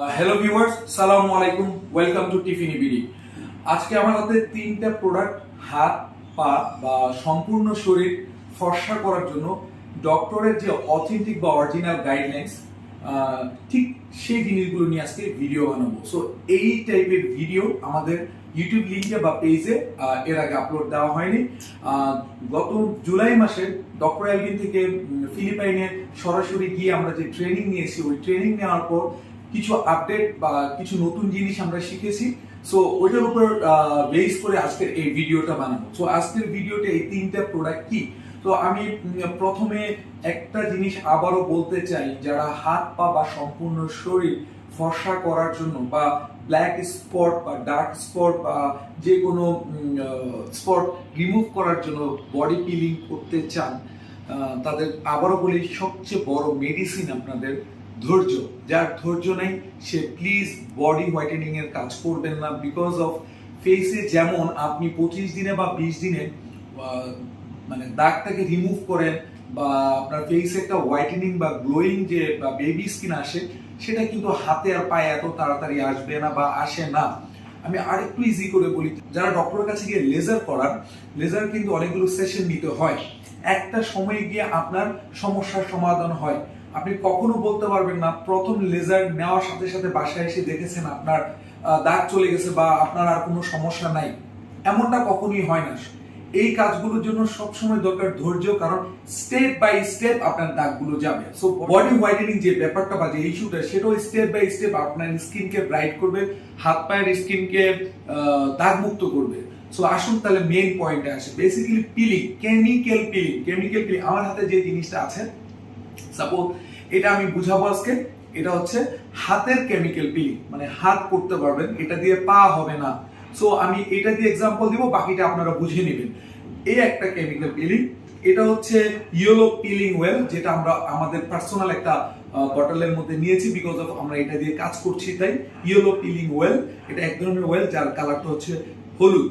Hello viewers, সালামু আলাইকুম, welcome to টিফিনিবিডি। আজকে আমার হাতে তিনটা প্রোডাক্ট হাত পা বা সম্পূর্ণ শরীর ফর্সা করার জন্য ডক্টরের যে অথেন্টিক বা অরিজিনাল গাইডলাইন্স ঠিক সেই জিনিসগুলো নিয়ে আজকে ভিডিও বানাবো। সো এই টাইপের ভিডিও আমাদের ইউটিউব লিঙ্কে বা পেজে এর আগে আপলোড দেওয়া হয়নি। গত জুলাই মাসে ডক্টর অ্যালভিন থেকে ফিলিপাইনে সরাসরি গিয়ে আমরা যে ট্রেনিং নিয়েছি, ওই ট্রেনিং নেওয়ার পর কিছু আপডেট বা কিছু নতুন জিনিস আমরা শিখেছি। সো ওইটার উপর বেস করে আজকের এই ভিডিওটা বানাবো। সো আজকের ভিডিওতে এই তিনটা প্রোডাক্ট কি, তো আমি প্রথমে একটা জিনিস আবারও বলতে চাই, যারা হাত পা বা সম্পূর্ণ শরীর ফর্সা করার জন্য বা ব্ল্যাক স্পট বা ডার্ক স্পট বা যে কোনো স্পট রিমুভ করার জন্য বডি পিলিং করতে চান, তাদের আবারও বলি সবচেয়ে বড় মেডিসিন আপনাদের ধৈর্য। যার ধৈর্য নেই সে প্লিজ বডি হোয়াইটেনিং এর কাজ করবেন না। বিকজ অফ ফেসে যেমন আপনি 25 দিনে বা 20 দিনে মানে দাগটাকে রিমুভ করেন বা আপনার ফেসে একটা হোয়াইটেনিং বা গ্লোয়িং যে বেবি স্কিন আসে, সেটা কিন্তু হাতে আর পায়ে এত তাড়াতাড়ি আসবে না বা আসে না। আমি আরেকটু ইজি করে বলি, যারা ডক্টরের কাছে গিয়ে লেজার করান, লেজার কিন্তু অনেকগুলো সেশন নিতে হয়। একটা সময় গিয়ে আপনার সমস্যার সমাধান হয়। আপনি কখনো বলতে পারবেন না প্রথম লেজার নেওয়ার সাথে সাথে বাসায় এসে দেখেছেন আপনার দাগ চলে গেছে বা আপনার আর কোনো সমস্যা নাই, এমনটা কখনোই হয় না। এই কাজগুলোর জন্য সবসময় দরকার ধৈর্য, কারণ স্টেপ বাই স্টেপ আপনার দাগগুলো যাবে। সো বডি হোয়াইটেনিং যে ব্যাপারটা বা যে ইস্যুটা, সেটাও স্টেপ বাই স্টেপ আপনার স্কিনকে ব্রাইট করবে, হাত পায়ের স্কিনকে দাগ মুক্ত করবে। সো আসুন তাহলে মেইন পয়েন্টে আসে, বেসিক্যালি পিলিং, কেমিক্যাল পিলিং। আমার হাতে যে জিনিসটা আছে, সাপোজ এটা আমি বুঝাবো আজকে। এটা হচ্ছে হাতের কেমিক্যাল পিলিং, মানে হাত করতে পারবেন, এটা দিয়ে পা হবে না। সো আমি এটা দিয়ে এক্সাম্পল দিব, বাকিটা আপনারা বুঝে নেবেন। এই একটা কেমিক্যাল পিলিং, এটা হচ্ছে ইয়েলো পিলিং ওয়েল, যেটা আমরা আমাদের পার্সোনাল একটা বটলের মধ্যে নিয়েছি, বিকজ অফ আমরা এটা দিয়ে কাজ করছি। তাই ইয়েলো পিলিং ওয়েল, এটা এক ধরনের ওয়েল যার কালারটা হচ্ছে হলুদ।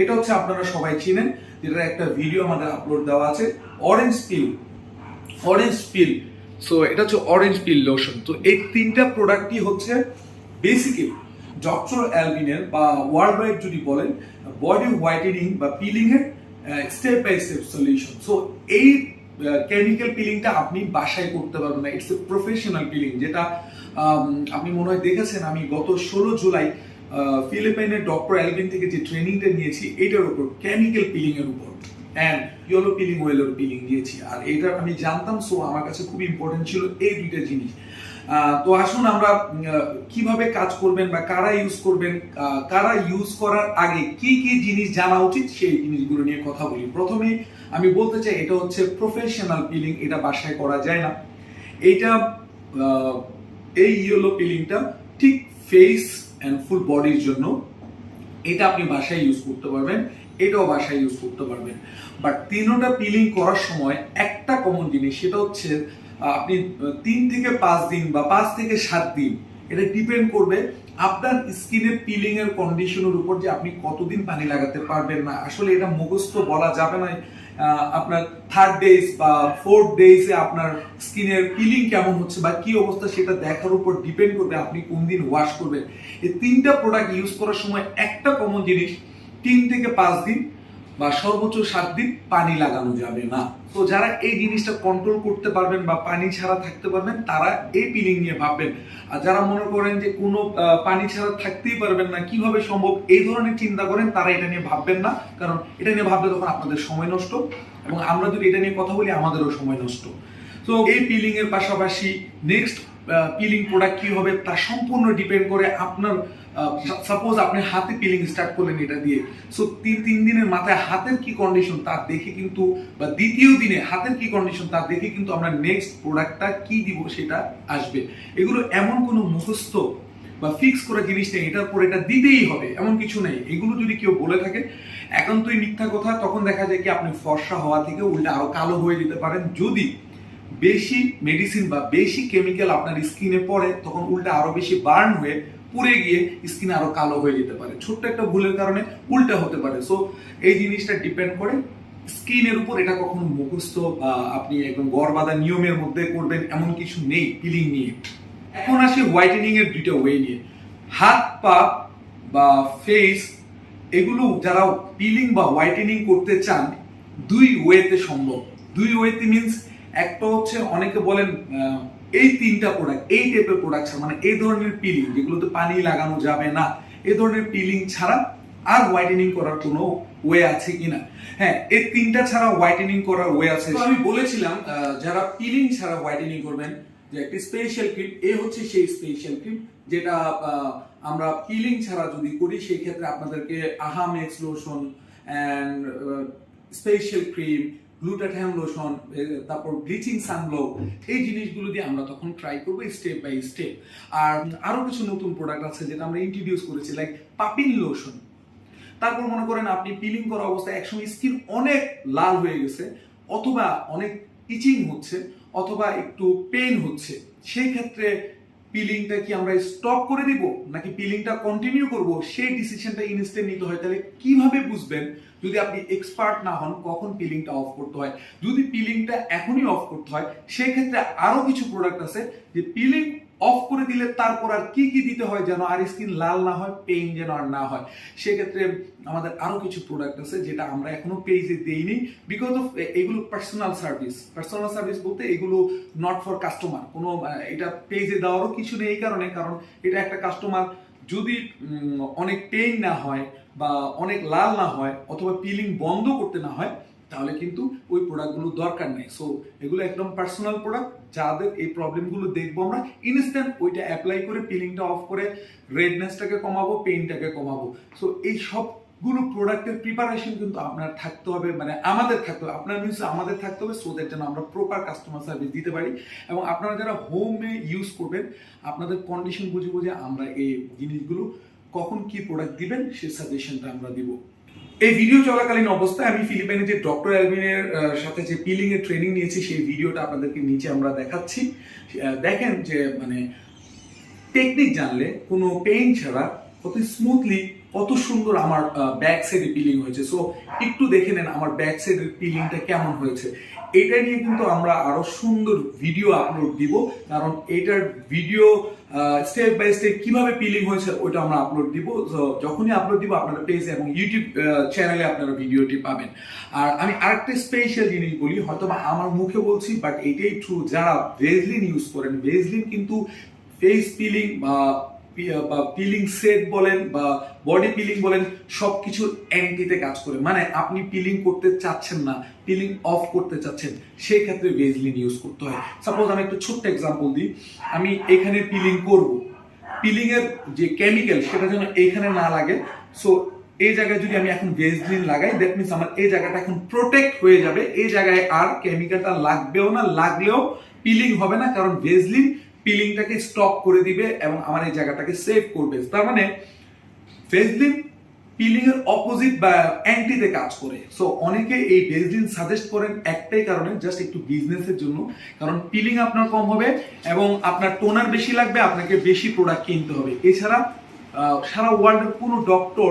এটা হচ্ছে আপনারা সবাই চিনেন, যেটার একটা ভিডিও আমাদের আপলোড দেওয়া আছে। অরেঞ্জ পিল, সো এটা হচ্ছে অরেঞ্জ পিল লোশন। তো এই তিনটা প্রোডাক্টই হচ্ছে বেসিক্যালি ডক্টর অ্যালভিনের বা ওয়ার্ল্ড ওয়াইড যদি বলেন বডি হোয়াইটেনিং বা পিলিং এর step by step solution. So এই কেমিক্যাল পিলিংটা আপনি বাসায় করতে পারবেন না, ইটস এ প্রফেশনাল পিলিং, যেটা আপনি মনে হয় দেখেছেন। আমি গত 16 জুলাই ফিলিপাইনের ডক্টর অ্যালভিন থেকে যে ট্রেনিংটা নিয়েছি, এটার উপর কেমিক্যাল পিলিং এর উপর অ্যান্ড ইয়েলো পিলিং ওয়েলের পিলিং দিয়েছি। আর এটা আমি জানতাম, সো আমার কাছে খুব ইম্পর্টেন্ট ছিল এই দুইটা জিনিস। তো আসুন আমরা কিভাবে কাজ করবেন বা কারা ইউজ করবেন, কারা ইউজ করার আগে কি কি জিনিস জানা উচিত, সেই জিনিসগুলো নিয়ে কথা বলি। প্রথমেই আমি বলতে চাই, এটা হচ্ছে প্রফেশনাল পিলিং, এটা বাসায় করা যায় না। এইটা এই ইয়েলো পিলিংটা ঠিক ফেস অ্যান্ড ফুল বডির জন্য, এটা আপনি বাসায় ইউজ করতে পারবেন, এটাও বাসায় ইউজ করতে পারবেন। বাট তিনোটা পিলিং করার সময় একটা কমন জিনিস, সেটা হচ্ছে আপনি 3 থেকে 5 দিন বা 5 থেকে 7 দিন, এটা ডিপেন্ড করবে আপনার স্কিনের পিলিং এর কন্ডিশনের উপর, যে আপনি কতদিন পানি লাগাতে পারবেন না। আসলে এটা মুখস্থ বলা যাবে না। আপনার 3rd ডেজ বা 4th ডেজে আপনার স্কিনের পিলিং কেমন হচ্ছে বা কি অবস্থা, সেটা দেখার উপর ডিপেন্ড করবে আপনি কোন দিন ওয়াশ করবেন। এই তিনটা প্রোডাক্ট ইউজ করার সময় একটা কমন জিনিস, 3 থেকে 5 দিন বা সর্বোচ্চ 7 দিন পানি লাগানো যাবে না। তো যারা এই জিনিসটা কন্ট্রোল করতে পারবেন বা পানি ছাড়া থাকতে পারবেন, তারা এই পিলিং নিয়ে ভাববেন। আর যারা মনে করেন যে কোনো পানি ছাড়া থাকতেই পারবেন না, কিভাবে সম্ভব, এই ধরনের চিন্তা করেন, তারা এটা নিয়ে ভাববেন না। কারণ এটা নিয়ে ভাবলে তখন আপনাদের সময় নষ্ট, এবং আমরা যদি এটা নিয়ে কথা বলি আমাদেরও সময় নষ্ট। তো এই পিলিং এর পাশাপাশি নেক্সট পিলিং প্রোডাক্ট কি হবে, তা সম্পূর্ণ ডিপেন্ড করে আপনার। সাপোজ আপনি হাতে পিলিং স্টার্ট করলেন এটা দিয়ে, সো 3 দিনের মাথায় হাতের কি কন্ডিশন তা দেখে কিন্তু, বা দ্বিতীয় দিনে হাতের কি কন্ডিশন তা দেখে কিন্তু আমরা নেক্সট প্রোডাক্টটা কি দিব সেটা আসবে। এগুলো এমন কোনো মুখস্থ বা ফিক্স করা জিনিস নেই, এটার পর এটা দিতেই হবে এমন কিছু নেই। এগুলো যদি কেউ বলে থাকে একান্তই মিথ্যা কথা। তখন দেখা যায় কি আপনি ফর্সা হওয়া থেকে উল্টা আরো কালো হয়ে যেতে পারেন। যদি বেশি মেডিসিন বা বেশি কেমিক্যাল আপনার স্কিনে পড়ে, তখন উল্টা আরো বেশি বার্ন হয়ে পুড়ে গিয়ে স্কিন আরো কালো হয়ে যেতে পারে। ছোট্ট একটা ভুলের কারণে উল্টা হতে পারে। সো এই জিনিসটা ডিপেন্ড করে স্কিনের উপর। এটা কখনো মুখস্থ আপনি একদম গড় বাঁধা নিয়মের মধ্যে করবেন এমন কিছু নেই পিলিং নিয়ে। এখন আসি হোয়াইটেনিং এর দুইটা ওয়ে নিয়ে। হাত পা বা ফেস এগুলো যারা পিলিং বা হোয়াইটেনিং করতে চান দুই ওয়েতে সম্ভব। দুই ওয়েতে মিনস একটা হচ্ছে অনেকে বলেন এই তিনটা প্রোডাক্ট, এই টাইপের প্রোডাক্ট মানে এই ধরনের পিলিং যেগুলোতে পানি লাগানো যাবে না, এই ধরনের পিলিং ছাড়া আর হোয়াইটেনিং করার কোনো ওয়ে আছে কিনা। হ্যাঁ, এই তিনটা ছাড়া হোয়াইটেনিং করার ওয়ে আছে। আমি বলেছিলাম যারা পিলিং ছাড়া হোয়াইটেনিং করবেন যে একটি স্পেশাল ক্রিম, এ হচ্ছে সেই স্পেশাল ক্রিম যেটা আমরা পিলিং ছাড়া যদি করি সেই ক্ষেত্রে আপনাদেরকে আহামেক্স lotion and special cream, glutathione lotion, তারপর ব্লিচিং সানব্লক, এই জিনিসগুলো দিয়ে আমরা তখন ট্রাই করবো স্টেপ বাই স্টেপ। আর আরো কিছু নতুন প্রোডাক্ট আছে যেটা আমরা ইন্ট্রোডিউস করেছি, লাইক পাপিন লোশন। তারপর মনে করেন আপনি পিলিং করা অবস্থায় একসময় স্কিন অনেক লাল হয়ে গেছে, অথবা অনেক ইচিং হচ্ছে, অথবা একটু পেইন হচ্ছে, সেই ক্ষেত্রে পিলিংটা কি আমরা স্টপ করে দিব নাকি পিলিংটা কন্টিনিউ করব, সেই ডিসিশনটা ইনস্ট্যান্ট নিতে হয়। তাহলে কিভাবে বুঝবেন যদি আপনি এক্সপার্ট না হন কখন পিলিংটা অফ করতে হয়? যদি পিলিংটা এখনই অফ করতে হয় সেই ক্ষেত্রে আরো কিছু প্রোডাক্ট আছে যে পিলিং অফ করে দিলে তারপর আর কি কি দিতে হয় যেন আর স্কিন লাল না হয়, পেইন যেন আর না হয়। সেক্ষেত্রে আমাদের আরো কিছু প্রোডাক্ট আছে যেটা আমরা এখনো পেজে দেইনি, বিকজ অফ এগুলো পার্সোনাল সার্ভিস। পার্সোনাল সার্ভিস বলতে এগুলো নট ফর কাস্টমার, কোনো এটা পেজে দেওয়ারও কিছু নেই। এই কারণে কারণ এটা একটা কাস্টমার যদি অনেক পেইন না হয় বা অনেক লাল না হয় অথবা পিলিং বন্ধ করতে না হয় তাহলে কিন্তু ওই প্রোডাক্টগুলো দরকার নেই। সো এগুলো একদম পার্সোনাল প্রোডাক্ট, যাদের এই প্রবলেমগুলো দেখবো আমরা ইনস্ট্যান্ট ওইটা অ্যাপ্লাই করে পিলিংটা অফ করে রেডনেসটাকে কমাবো, পেইনটাকে কমাবো। সো এই সবগুলো প্রোডাক্টের প্রিপারেশন কিন্তু আপনার থাকতে হবে, মানে আমাদের থাকতে হবে, আপনার মিনস আমাদের থাকতে হবে, সো দ্যাট যেন আমরা প্রপার কাস্টমার সার্ভিস দিতে পারি। এবং আপনারা যারা হোমে ইউজ করবেন আপনাদের কন্ডিশন বুঝে বুঝে আমরা এই জিনিসগুলো কখন কি প্রোডাক্ট দিবেন সেই সাজেশনটা আমরা দিব। এই ভিডিও চলাকালীন অবস্থায় আমি ফিলিপাইনে যে ডক্টর অ্যালভিনের সাথে যে পিলিং এর ট্রেনিং নিয়েছি সেই ভিডিওটা আপনাদেরকে নিচে আমরা দেখাচ্ছি। দেখেন যে মানে টেকনিক জানলে কোনো পেইন ছাড়া কত স্মুথলি কত সুন্দর আমার ব্যাক সাইডে পিলিং হয়েছে। সো একটু দেখে নেন আমার ব্যাক সাইডের পিলিংটা কেমন হয়েছে। এটা নিয়ে কিন্তু আমরা আরো সুন্দর ভিডিও আপলোড দিব, কারণ এটার ভিডিও স্টেপ বাই স্টেপ কিভাবে পিলিং হয়েছে ওইটা আমরা আপলোড দিব। যখনই আপলোড দিব আপনারা পেজে এবং ইউটিউব চ্যানেলে আপনারা ভিডিওটি পাবেন। আর আমি আরেকটা স্পেশাল জিনিস বলি, হয়তো বা আমার মুখে বলছি বাট এটাই ট্রু, যারা ভেজলিন ইউজ করেন, ভেজলিন কিন্তু ফেস পিলিং বা পিলিং সেট বলেন বা বডি পিলিং বলেন সবকিছুর অ্যান্টিতে কাজ করে। মানে আপনি পিলিং করতে চাচ্ছেন না, পিলিং অফ করতে চাচ্ছেন, সেই ক্ষেত্রে ভেজলিন ইউজ করতে হয়। সাপোজ আমি একটা ছোট্ট এক্সাম্পল দিই, আমি এখানে পিলিং করব, পিলিং এর যে কেমিক্যাল সেটা যেন এইখানে না লাগে। সো এই জায়গায় যদি আমি এখন ভেজলিন লাগাই, দ্যাট মিনস আমার এই জায়গাটা এখন প্রোটেক্ট হয়ে যাবে, এই জায়গায় আর কেমিক্যালটা লাগবেও না, লাগলেও পিলিং হবে না, কারণ ভেজলিন পিলিংটাকে স্টপ করে দিবে এবং আমার এই জায়গাটাকে সেভ করবে। তার মানে ভেজলিন পিলিং এর অপোজিট বা অ্যান্টিতে কাজ করে। সো অনেকে এই ভেজলিন সাজেস্ট করেন একটাই কারণে, জাস্ট একটু বিজনেসের জন্য, কারণ পিলিং আপনার কম হবে এবং আপনার টোনার বেশি লাগবে, আপনাকে বেশি প্রোডাক্ট কিনতে হবে। এছাড়া সারা ওয়ার্ল্ডের কোনো ডক্টর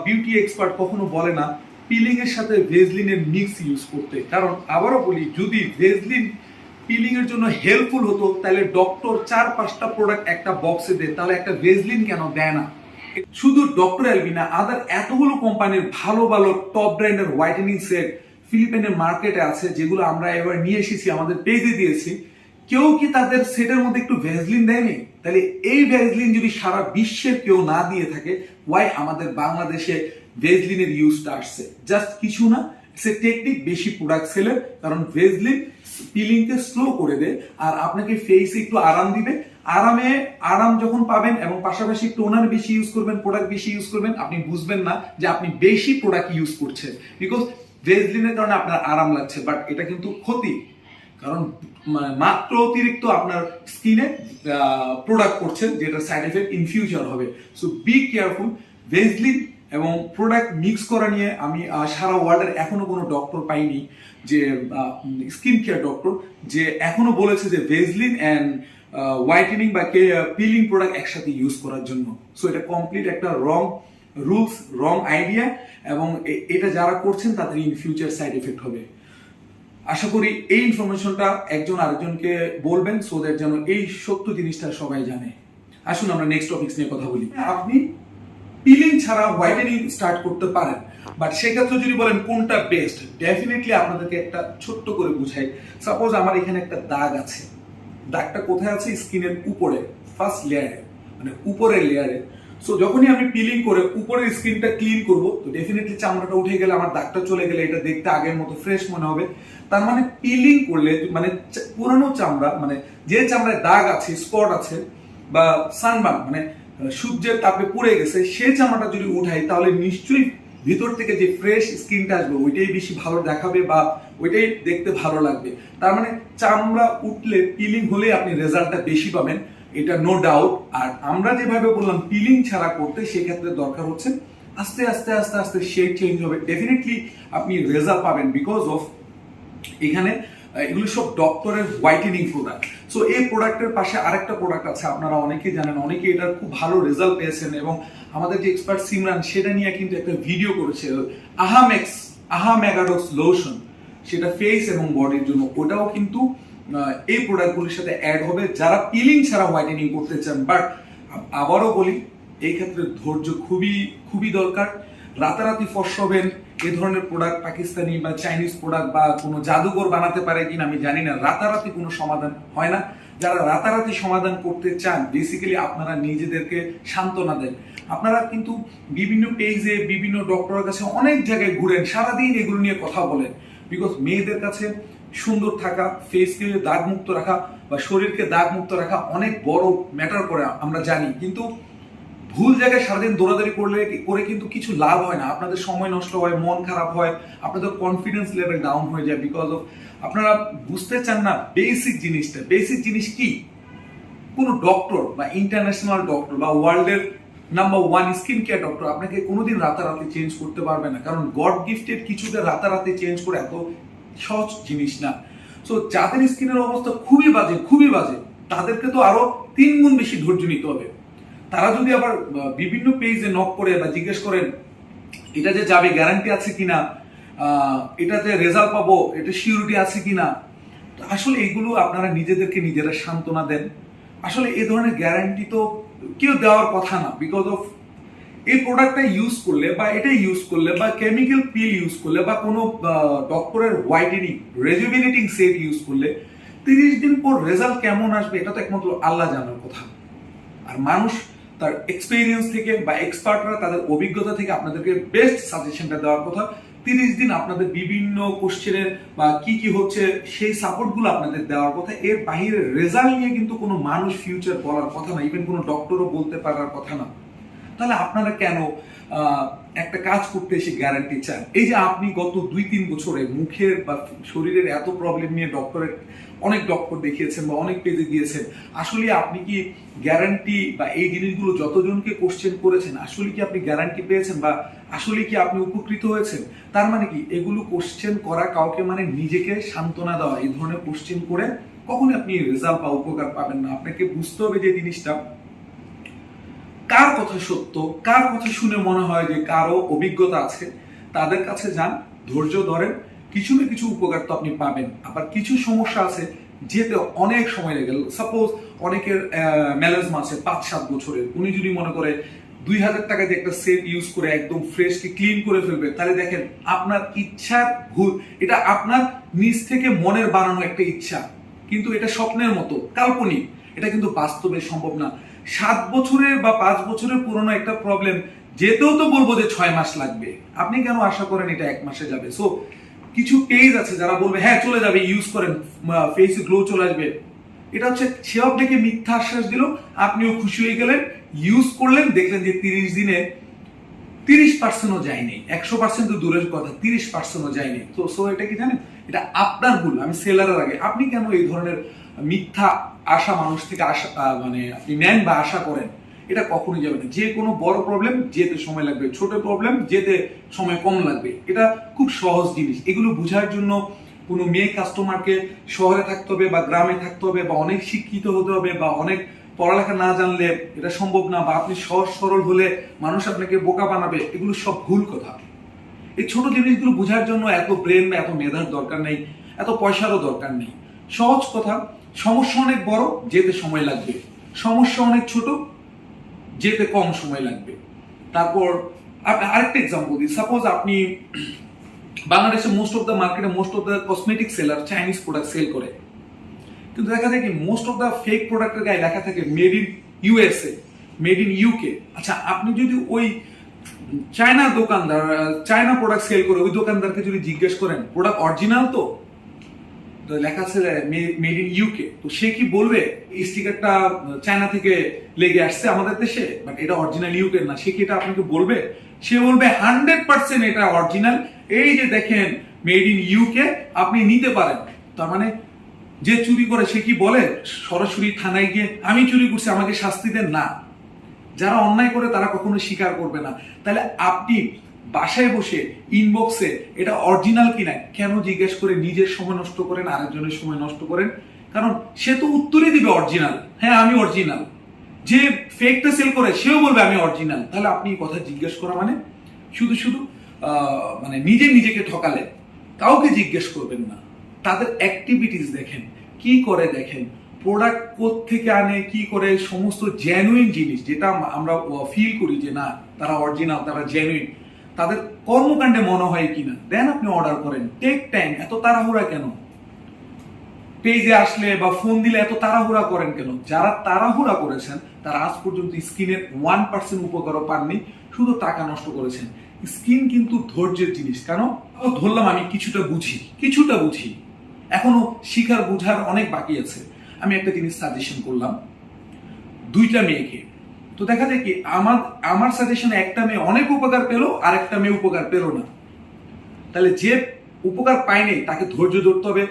বিউটি এক্সপার্ট কখনো বলে না পিলিং এর সাথে ভেজলিনের মিক্স ইউজ করতে। কারণ আবারও বলি, যদি ভেজলিন পিলিং এর জন্য হেল্পফুল হতো তাহলে ডক্টর 4-5টা প্রোডাক্ট একটা বক্সে দেয়, তাহলে একটা ভেজলিন কেন দেয় না? শুধু ডক্টর অ্যালভিন না, আদার এতগুলো কোম্পানির ভালো ভালো টপ ব্র্যান্ডের হোয়াইটেনিং সেট ফিলিপাইনের মার্কেটে আছে, যেগুলো আমরা এবার নিয়ে এসেছি, আমাদের পেজে দিয়েছি। কেউ কি তাদের সেটের মধ্যে একটু ভেজলিন দেয়নি? তাহলে এই ভেজলিন যদি সারা বিশ্বের কেউ না দিয়ে থাকে, ওয়াই আমাদের বাংলাদেশে ভেজলিনের ইউজটা আসছে? জাস্ট কিছু না, সে টেকনিক, বেশি প্রোডাক্ট সেলের, কারণ ভেজলিন পিলিংকে স্লো করে দেয় আর আপনাকে ফেসে একটু আরাম দিবে। আরাম যখন পাবেন এবং পাশাপাশি টোনার বেশি ইউজ করবেন, প্রোডাক্ট বেশি ইউজ করবেন, আপনি বুঝবেন না যে আপনি বেশি প্রোডাক্ট ইউজ করছেন, বিকজ ভেজলিনের কারণে আপনার আরাম লাগছে, বাট এটা কিন্তু ক্ষতি। কারণ মাত্র অতিরিক্ত আপনার স্কিনে প্রোডাক্ট করছেন, যেটা সাইড এফেক্ট ইন ফিউচার হবে। So be careful. ভেজলিন এবং প্রোডাক্ট মিক্স করা নিয়ে আমি সারা ওয়ার্ল্ডের এখনো কোনো ডক্টর পাইনি, যে স্কিন কেয়ার ডক্টর, যে এখনো বলেছে যে ভেজলিন অ্যান্ড হোয়াইটেনিং বা পিলিং প্রোডাক্ট একসাথে ইউজ করার জন্য। সো এটা কমপ্লিট একটা রং রুলস, রং আইডিয়া, এবং এটা যারা করছেন তাদের ইন ফিউচার সাইড এফেক্ট হবে। আশা করি এই ইনফরমেশনটা একজন আরেকজনকে বলবেন, সো দ্যাট যেন এই সত্য জিনিসটা সবাই জানে। আসুন আমরা নেক্সট টপিকস নিয়ে কথা বলি। আপনি পিলিং ছাড়া হোয়াইটেনিং স্টার্ট করতে পারেন, বাট সেক্ষেত্রে যদি বলেন কোনটা বেস্ট, ডেফিনেটলি আপনাদেরকে একটা ছোট্ট করে বুঝাই। সাপোজ আমার এখানে একটা দাগ আছে, দাগটা কোথায় আছে? স্কিনের উপরে, ফার্স্ট লেয়ারে, মানে উপরের লেয়ারে। সো যখনই আমি পিলিং করে উপরের স্কিনটা ক্লিন করব, তো ডেফিনেটলি চামড়াটা উঠে গেলে, আমার দাগটা চলে গেলে এটা দেখতে আগের মতো ফ্রেশ মনে হবে। তার মানে পিলিং করলে, মানে পুরানো চামড়া, মানে যে চামড়ায় দাগ আছে, স্পট আছে, বা সানবার্ন মানে সূর্যের তাপে পুড়ে গেছে, সেই চামড়াটা যদি উঠাই, তাহলে নিশ্চয়ই ভিতর থেকে যে ফ্রেশ স্কিনটা আসবে ওইটাই বেশি ভালো দেখাবে বা ওইটাই দেখতে ভালো লাগবে। তার মানে চামড়া উঠলে, পিলিং হলে আপনি রেজাল্টটা বেশি পাবেন, এটা নো ডাউট। আর আমরা যেভাবে বললাম পিলিং ছাড়া করতে, সেক্ষেত্রে দরকার হচ্ছে আস্তে আস্তে আস্তে আস্তে শেড চেঞ্জ হবে, ডেফিনেটলি আপনি রেজাল্ট পাবেন, বিকজ অফ এখানে এগুলো সব ডক্টরের হোয়াইটেনিং প্রোডাক্ট। সো এই প্রোডাক্টের পাশে আরেকটা প্রোডাক্ট আছে, আপনারা অনেকেই জানেন, অনেকে এটার খুব ভালো রেজাল্ট পেয়েছেন, এবং আমাদের যে এক্সপার্ট সিমরান সেটা নিয়ে কিন্তু একটা ভিডিও করেছে, আহা মেগাডক্স লোশন, সেটা ফেস এবং বডির জন্য। ওটাও কিন্তু এই প্রোডাক্টগুলির সাথে অ্যাড হবে যারা পিলিং ছাড়া হোয়াইটেনিং করতে চান। বাট আবারও বলি, এই ক্ষেত্রে ধৈর্য খুবই খুবই দরকার। রাতারাতি ফর্স হবেন এ ধরনের প্রোডাক্ট পাকিস্তানি বা চাইনিজ প্রোডাক্ট বা কোনো জাদুঘর বানাতে পারে কিনা আমি জানি না, রাতারাতি কোনো সমাধান হয় না। যারা রাতারাতি সমাধান করতে চান, বেসিক্যালি আপনারা নিজেদেরকে সান্ত্বনা দেন। আপনারা কিন্তু বিভিন্ন পেজে, বিভিন্ন ডক্টরের কাছে অনেক জায়গায় ঘুরেন, সারাদিন এগুলো নিয়ে কথা বলেন, বিকজ মেয়েদের কাছে সুন্দর থাকা, ফেসকে দাগ মুক্ত রাখা বা শরীরকে দাগ মুক্ত রাখা অনেক বড় ম্যাটার করে, আমরা জানি। কিন্তু ভুল জায়গায় সারাদিন দৌড়াদৌড়ি করে কিন্তু কিছু লাভ হয় না। আপনাদের সময় নষ্ট হয়, মন খারাপ হয়, আপনাদের কনফিডেন্স লেভেল ডাউন হয়ে যায়, বিকজ অফ আপনারা বুঝতে চান না বেসিক জিনিসটা। বেসিক জিনিস কি? কোন ডক্টর বা ইন্টারন্যাশনাল ডক্টর বা ওয়ার্ল্ডের নাম্বার 1 স্কিন কেয়ার ডক্টর আপনাকে কোনোদিন রাতারাতি চেঞ্জ করতে পারবে না, কারণ গড গিফটেড কিছুতে রাতারাতি চেঞ্জ করে এত সহজ জিনিস না। সো যাদের স্কিনের অবস্থা খুবই বাজে, খুবই বাজে, তাদেরকে তো আরো 3 গুণ বেশি ধৈর্য নিতে হবে। তারা যদি আবার বিভিন্ন পেজে নক করে বা জিজ্ঞেস করেন এটা যে যাবে গ্যারান্টি আছে কিনা, এটাতে রেজাল্ট পাবো, এটা সিউরিটি আছে কিনা, আসলে এগুলো আপনারা নিজেদেরকে নিজেরা সান্ত্বনা দেন। আসলে এই ধরনের গ্যারান্টি তো কেউ দেওয়ার কথা না, বিকজ অফ এই প্রোডাক্টটা ইউজ করলে বা এটা ইউজ করলে বা কেমিক্যাল পিল ইউজ করলে বা কোনো ডক্টরের হোয়াইটেনিং রেজুভিনেটিং সেট ইউজ করলে 30 দিন পর রেজাল্ট কেমন আসবে এটা তো একমাত্র আল্লাহ জানার কথা। আর মানুষ তার এক্সপেরিয়েন্স থেকে বা এক্সপার্টরা তাদের অভিজ্ঞতা থেকে আপনাদেরকে বেস্ট সাজেশনটা দেওয়ার কথা। 30 দিন আপনাদের বিভিন্ন কোশ্চেনের বা কি কি হচ্ছে সেই সাপোর্টগুলো আপনাদের দেওয়ার কথা। এর বাইরে রেজাল্ট নিয়ে কিন্তু কোনো মানুষ ফিউচার বলার কথা না, ইভেন কোনো ডক্টরও বলতে পারার কথা না। তাহলে আপনারা কেন একটা কাজ করতে এসে গ্যারান্টি চান? এই যে আপনি গত 2-3 বছরে মুখের বা শরীরের এত প্রবলেম নিয়ে অনেক ডক্টর দেখিয়েছেন বা অনেক পেজে গিয়েছেন, আসলে আপনি কি গ্যারান্টি বা এই জিনিসগুলো যতজনকে কোশ্চেন করেছেন, আসলে কি আপনি গ্যারান্টি পেয়েছেন বা আসলে কি আপনি উপকৃত হয়েছেন? তার মানে কি এগুলো কোশ্চেন করা কাউকে মানে নিজেকে সান্ত্বনা দেওয়া। এই ধরনের কোশ্চেন করে কখনোই আপনি রেজাল্ট বা উপকার পাবেন না। আপনাকে বুঝতে হবে যে জিনিসটা কার কথা সত্য, কার কথা শুনে মনে হয় যে কারো অভিজ্ঞতা আছে, তাদের কাছে যান, ধৈর্য ধরেন, কিছু না কিছু উপকার তো আপনি পাবেন। আবার কিছু সমস্যা আছে যেতে অনেক সময় লেগে, সাপোজ অনেকের ম্যালেজমা আছে 5-7 বছরের, উনি যদি মনে করে 2000 টাকা দিয়ে একটা সেট ইউজ করে একদম ফ্রেশকে ক্লিন করে ফেলবে, তাহলে দেখেন আপনার ইচ্ছার ভুল। এটা আপনার নিজ থেকে মনের বানানো একটা ইচ্ছা, কিন্তু এটা স্বপ্নের মতো কাল্পনিক, এটা কিন্তু বাস্তবে সম্ভব না। 7 বছরের বা 5 বছরের পুরনো একটা প্রবলেম যেতেও তো বলবো যে 6 মাস লাগবে, আপনি কেন আশা করেন এটা 1 মাসে যাবে? সো কিছু পেজ আছে যারা বলবে হ্যাঁ চলে যাবে, ইউজ করেন, ফেসে গ্লো চলে আসবে। এটা হচ্ছে সে আপনাকে মিথ্যা আশ্বাস দিল, আপনিও খুশি হয়ে গেলেন, ইউজ করলেন, দেখলেন যে 30 দিনে 30%ও যায়নি, 100% তো দূরের কথা, 30%ও যায়নি। তো সো এটা কি জানেন, এটা আপনার ভুল। আমি সেলারের আগে আপনি কেন এই ধরনের মিথ্যা আশা মানুষ থেকে আশা মানে আপনি নেন বা আশা করেন? এটা কখনোই যাবে না। যে কোনো বড় প্রবলেম যেতে সময় লাগবে, ছোট প্রবলেম যেতে সময় কম লাগবে। এটা খুব সহজ জিনিস। এগুলো বোঝার জন্য কোনো মেয়ে কাস্টমারকে শহরে থাকতে হবে বা গ্রামে থাকতে হবে বা অনেক শিক্ষিত হতে হবে বা অনেক পড়ালেখা না জানলে এটা সম্ভব না, বা আপনি সহজ সরল হলে মানুষ আপনাকে বোকা বানাবে, এগুলো সব ভুল কথা। এই ছোট জিনিসগুলো বোঝার জন্য এত ব্রেন বা এত মেধার দরকার নেই। এত পয়সারও দরকার নেই। সহজ কথা, সমস্যা অনেক বড়, যেতে সময় লাগবে। সমস্যা অনেক ছোট, যেতে কম সময় লাগবে। তারপর আরেকটা এক্সাম্পল দিই। সাপোজ আপনি বাংলাদেশে মোস্ট অফ দ্য মার্কেটে most of the cosmetic seller Chinese product sell করে, কিন্তু দেখা যায় কি মোস্ট অফ দ্য ফেক প্রোডাক্টের গায়ে লেখা থাকে made in USA, made in UK. আচ্ছা, আপনি যদি ওই চায়না দোকানদার চায়না প্রোডাক্ট সেল করে ওই দোকানদারকে যদি জিজ্ঞেস করেন প্রোডাক্ট অরিজিনাল তো লেখা আছে মেড ইন ইউকে, তো সে কি বলবে এই স্টিকারটা চায়না থেকে লেগে আসছে আমাদের দেশে, বাট এটা অরিজিনাল ইউকে না? সে কি এটা আপনাকে বলবে? সে বলবে 100% এটা অরিজিনাল, এই যে দেখেন মেড ইন ইউকে, আপনি নিতে পারেন। তার মানে যে চুরি করে সে কি বলে সরাসরি থানায় গিয়ে আমি চুরি করছি আমাকে শাস্তি দেন? না। যারা অন্যায় করে তারা কখনো স্বীকার করবে না। তাহলে আপনি বাসায় বসে ইনবক্সে এটা অরিজিনাল কিনা কেন জিজ্ঞেস করে নিজের সময় নষ্ট করেন, আরেকজনের সময় নষ্ট করেন? কারণ সে তো উত্তরই দিবে অরিজিনাল, হ্যাঁ আমি অরিজিনাল। যে ফেকটা সেল করে সেও বলবে আমি অরিজিনাল। তাহলে আপনি কথা জিজ্ঞেস করা মানে শুধু শুধু মানে নিজেকে ঠকালেন, কাউকে জিজ্ঞেস করবেন না। তাদের অ্যাক্টিভিটিস দেখেন, কি করে দেখেন, প্রোডাক্ট কোত্থেকে আনে, কি করে, সমস্ত জেনুইন জিনিস যেটা আমরা ফিল করি যে না তারা অরিজিনাল, তারা জেনুইন, তাদের কর্মকাণ্ডে মনে হয় কিনা, দেন আপনি অর্ডার করেন। টেক টাইম, এত তাড়াহুড়া কেন? পেজে আসলে বা ফোন দিলে এত তাড়াহুড়া করেন কেন? যারা তাড়াহুড়া করেছেন তারা আজ পর্যন্ত স্কিনের 1% উপকারও পাননি, শুধু টাকা নষ্ট করেছেন। স্কিন কিন্তু ধৈর্যের জিনিস। কেন ধরলাম আমি কিছুটা বুঝি, এখনো শিখার বুঝার অনেক বাকি আছে। আমি একটা জিনিস সাজেশন করলাম দুইটা মেয়েকে, তো দেখা যায় কি আমার সাজেশনে একটা মেয়ে অনেক উপকার পেলো আর একটা মেয়ে উপকার পেলো না। তাহলে যে উপকার পায়নি তাকে ধৈর্য ধরতে হবে,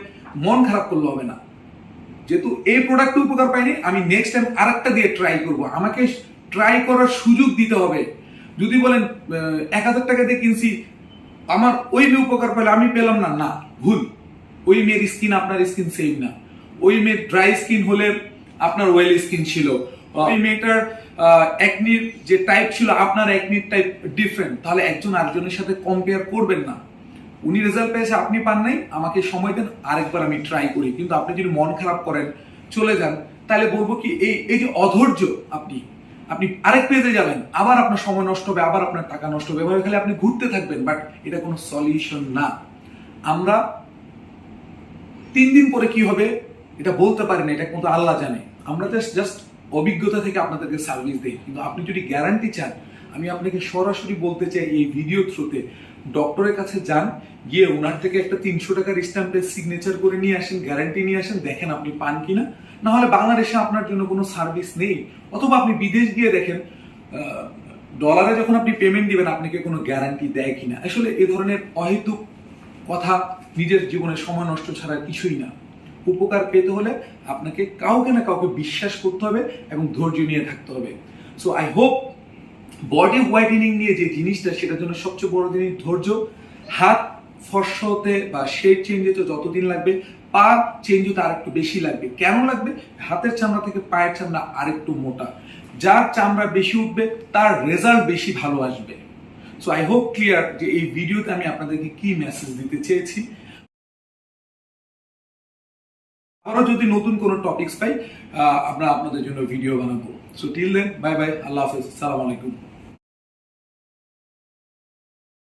মন খারাপ করলে হবে না। যেহেতু এই প্রোডাক্ট উপকার পাইনি, আমি নেক্সট টাইম আরেকটা দিয়ে ট্রাই করব। আমাকে ট্রাই করার সুযোগ দিতে হবে। যদি বলেন 1000 টাকা দিয়ে কিনছি, আমার ওই মেয়ে উপকার পেলে আমি পেলাম না, না, ভুল। ওই মেয়ের স্কিন আপনার স্কিন সেম না। ওই মেয়ের ড্রাই স্কিন হলে আপনার ওয়েল স্কিন ছিল। ওই মেয়েটার একনির যে টাইপ ছিল আপনার একনির টাইপ ডিফারেন্ট। তাহলে একজন আরেকজনের সাথে কম্পেয়ার করবেন না। উনি রেজাল্ট পেয়েছে, আপনি পান নাই, আমাকে সময় দেন, আরেকবার আমি ট্রাই করি। কিন্তু আপনি যদি মন খারাপ করেন চলে যান, তাহলে বলবো কি এই যে অধৈর্য, আপনি আরেক পেজে যাবেন, আবার আপনার সময় নষ্ট হবে, আবার আপনার টাকা নষ্ট হবে, এভাবে খালি আপনি ঘুরতে থাকবেন। বাট এটা কোনো সলিউশন না। আমরা 3 দিন পরে কি হবে এটা বলতে পারি না, এটা কিন্তু আল্লাহ জানে। আমরা জাস্ট অভিজ্ঞতা থেকে আপনাদেরকে সার্ভিস দেই। কিন্তু আপনি যদি গ্যারান্টি চান, আমি আপনাকে সরাসরি বলতে চাই এই ভিডিও থ্রুতে, ডক্টরের কাছে যান, গিয়ে ওনার থেকে একটা 300 টাকার স্ট্যাম্পের সিগনেচার করে নিয়ে আসেন, গ্যারান্টি নিয়ে আসেন, দেখেন আপনি পান কিনা। না হলে বাংলাদেশে আপনার জন্য কোনো সার্ভিস নেই। অথবা আপনি বিদেশ গিয়ে দেখেন ডলারে যখন আপনি পেমেন্ট দিবেন আপনাকে কোনো গ্যারান্টি দেয় কিনা। আসলে এই ধরনের অহেতুক কথা নিজের জীবনে সময় নষ্ট ছাড়া কিছুই না। উপকার পেতে হলে আপনাকে কাউকে না কাউকে বিশ্বাস করতে হবে এবং ধৈর্য নিয়ে থাকতে হবে। So I hope body whitening নিয়ে যে জিনিসটা, সেটার জন্য সবচেয়ে বড় জিনিস ধৈর্য। হাত ফর্সা হতে বা শেড চেঞ্জ হতে যতদিন লাগবে, পা চেঞ্জ হতে আরেকটু বেশি লাগবে। কেন লাগবে? হাতের চামড়া থেকে পায়ের চামড়া আরেকটু মোটা। যার চামড়া বেশি উঠবে তার রেজাল্ট বেশি ভালো আসবে। সো আই হোপ ক্লিয়ার যে এই ভিডিওতে আমি আপনাদেরকে কি মেসেজ দিতে চেয়েছি। আরো যদি নতুন কোনো টপিকস পাই আমরা আপনাদের জন্য ভিডিও বানাবো। So till then, bye bye, আল্লাহ হাফেজ, আসসালামু আলাইকুম।